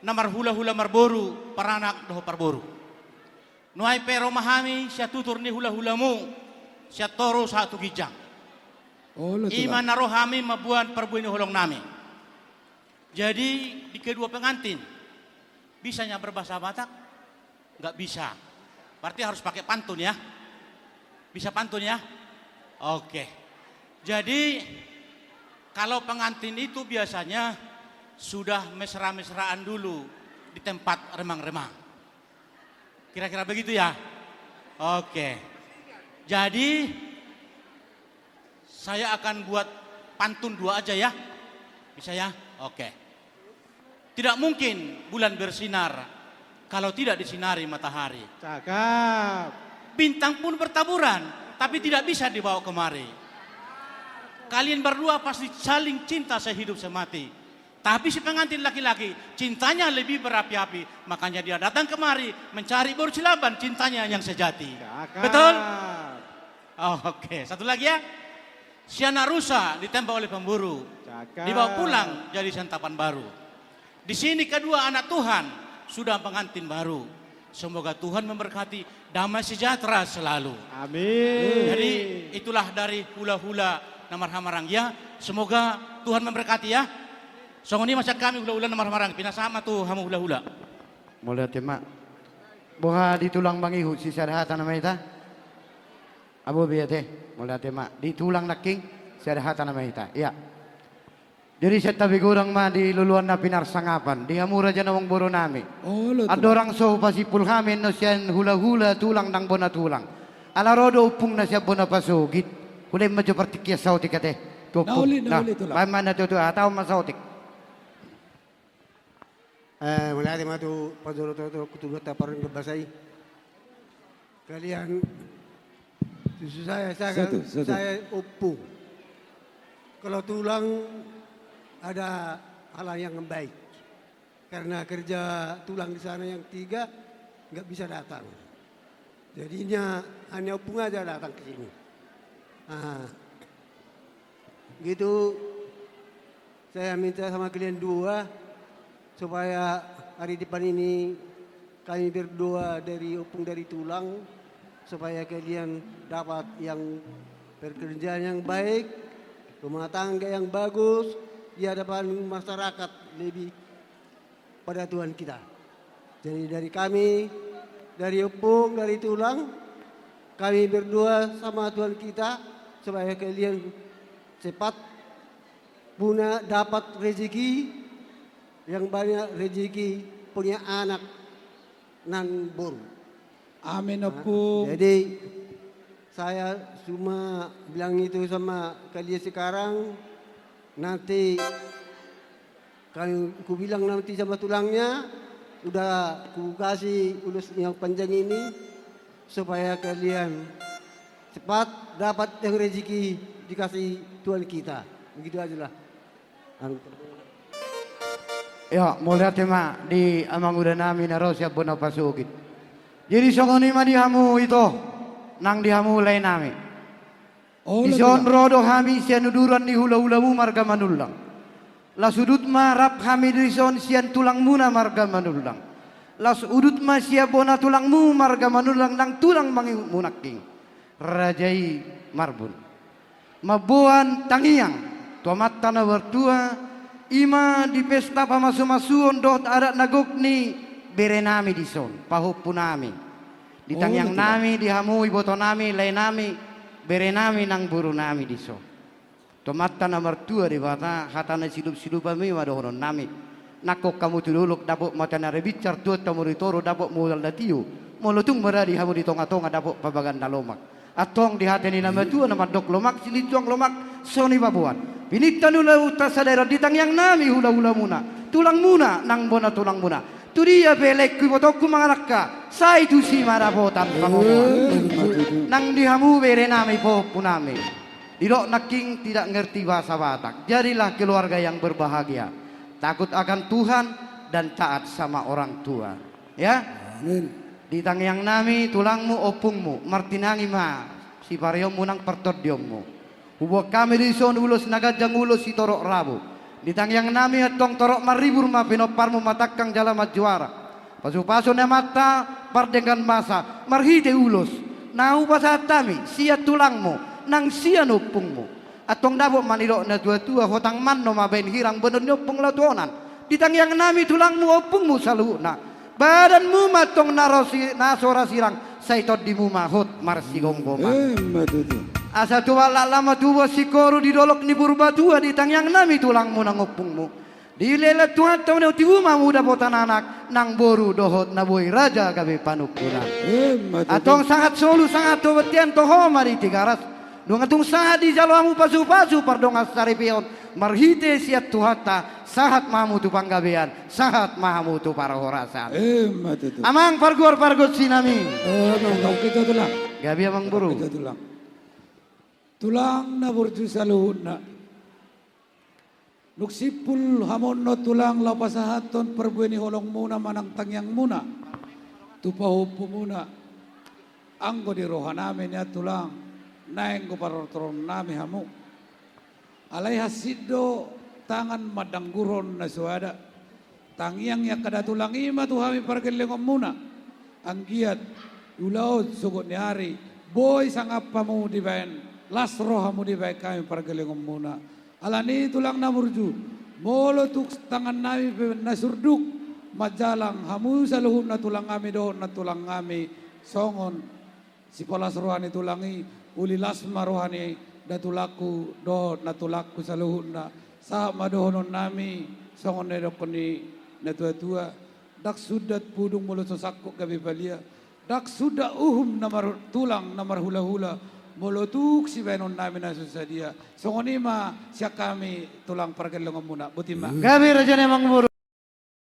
namar hula-hula marboru, paranak doho parboru. Nuai pero mahami, siya tutur ni hula-hulamu, siya toro satu gijang. Ima narohami mabuan perbuini holong nami. Jadi di kedua pengantin, bisanya berbahasa Batak? Nggak bisa. Berarti harus pakai pantun ya. Bisa pantun ya? Oke. Jadi kalau pengantin itu biasanya sudah mesra-mesraan dulu di tempat remang-remang. Kira-kira begitu ya? Oke. Jadi saya akan buat pantun dua aja ya. Bisa ya? Oke. Tidak mungkin bulan bersinar kalau tidak disinari matahari. Cakap. Bintang pun bertaburan, tapi tidak bisa dibawa kemari. Kalian berdua pasti saling cinta sehidup semati. Tapi si pengantin laki-laki cintanya lebih berapi-api. Makanya dia datang kemari mencari bersilaban cintanya yang sejati. Cakap. Betul? Oh, oke. Satu lagi ya. Siana rusa ditembak oleh pemburu. Cakap. Dibawa pulang jadi santapan baru. Di sini kedua anak Tuhan sudah pengantin baru. Semoga Tuhan memberkati damai sejahtera selalu. Amin. Jadi itulah dari hula-hula namar hamarang ya. Semoga Tuhan memberkati ya. Songoni masa kami hula-hula namar hamarang pinasama tuh hamu hula-hula. Mulai tema. Boha ditulang bangihu si sadahatan nama ita. Abu biate. Mulai tema ditulang naking sadahatan nama ita. Ya. Jadi saya tabi kurang mah di luluan na pinarsangapan. Di hamura dyan awang boro nami. Ada orang so pasipul kami no siyan hula-hula tulang nang bona tulang. Alarodo upung na siya bona pasugit. Hulay medyo partikya sautik ate. Nauli tulang. Paman na tutu ataw masautik. Mula ma tu paduro-turo kutulot na parang babasay. Kalian saya upung. Kalau tulang ada hal yang baik karena kerja tulang di sana yang 3 nggak bisa datang, jadinya hanya opung aja datang ke sini. Gitu saya minta sama kalian 2 supaya hari depan ini kami berdua dari opung dari tulang supaya kalian dapat yang pekerjaan yang baik, rumah tangga yang bagus di hadapan masyarakat lebih pada Tuhan kita. Jadi dari kami, dari opung, dari tulang, kami berdua sama Tuhan kita supaya kalian cepat punya dapat rezeki yang banyak, rezeki punya anak nan boru. Amin opung. Jadi saya cuma bilang itu sama kalian sekarang. Nanti ku bilang nanti sama tulangnya udah ku kasih ulus yang panjang ini supaya kalian cepat dapat yang rezeki dikasih Tuhan kita. Begitu aja lah. Ya, mulai tema di amang udah nami na rosya bona pasugit. Jadi songoni ma dihamu itu nang dihamu lain nami. Ison rodo kami sian uduran di hula-hulamu marga manulang. La sudut marap kami dison sian tulang muna marga manulang. La sudut ma sia bona tulangmu marga manulang nang tulang mangi munaking. Rajai marbun. Mabuan tangiang. Tomat tanah bertua. Ima di pesta pamasu-masuon dot adat nagokni berenami dison. Pahupunami. Di tangiang nami dihamui boto nami lain nami. Berenami nang buru nami diso. Tomata nomor 2 di bata hatana silup-silup kami wadohonon nami. Nakok kamu tululuk dapok mata na rebicar tuat tamuritoro dapok mulal datiu. Molutung meradi hamu di tonga-tonga dapok pabagan dalomak. Atong di hati ni nama tua nama dok lomak silituang lomak soni babuan. Pinitan ula utas sadera ditang yang nami hula-hula muna. Tulang muna nang bona tulang muna. Tu dia belek ku botoku mangalakka. Sai tu si marabotan pamoan. Nang dihamu bere nami po punami. Didok naking tidak ngerti bahasa Batak. Jadilah keluarga yang berbahagia. Takut akan Tuhan dan taat sama orang tua. Ya. Amin. Ditang yang nami tulangmu opungmu. Martinangi ma. Si pariyommu nang pertodiyommu. Hubo kami di son ulos nagajang ulos si torok rabu. Ditang yang nami atong torok maribur ma pinoparmu matakang jala juara. Pasu-pasu na mata pardengan masa marhite ulos. Nau pasatami sia tulangmu nang sia nupungmu. Atong dabo manilo na tua-tua hotang manno mabain hirang bener nyopong latuonan. Ditang yang nami tulangmu opungmu saluna. Badanmu matong nasora sirang saitot di mumahot marsi gonggongan. Asa tua lama tua si koru di dolok ni burbatua di tangyang nami tulangmu nang opungmu. Di lelet Tuhan tau neu tiuma muda botan anak nang boru dohot na boy raja gabe panukunan. Atong sangat solu sangat tobetian toho mari tigaras. Dungatung sangat di jalamu pasu-pasu pardongas saripion marhite siat tuhata sahat mamu tu panggabean sahat mamu tu para horasan. Amang pargor sinami. Kita tulang. Gabi amang buru. Kita tulang. Tulang na burju saluhuna. Nuksipul hamon no tulang lapasahaton perbueni holong muna manang tangyang muna. Tupahupu muna. Anggo di rohaname niya tulang. Naeng ko parotron nami hamu. Alay hasido tangan madangguron na suada. Tangyang ya kada tulang ima tu hami pargelengom muna. Anggiat ulaod sugot ni hari. Boy sangap pamu di bayan. Lasro hamu di bayan kami pargelengom muna. Alani tulang namurju. Molo tuk tangan nami nasurduk. Majalang hamu saluhun na tulang kami doon na tulang kami. Songon. Si polas rohani tulangi. Uli lasma rohani datulaku do natulaku saluhun na. Sama dohonon nami. Songon na dokoni na tua-tua. Dak sudat pudung mulut sosakku gabi balia. Dak sudah namar tulang namar hula-hula. Molotuk si benon namin na susadia. Songonima siya kami tulang pargelongom muna. Butima. Gabi raja nemang buru.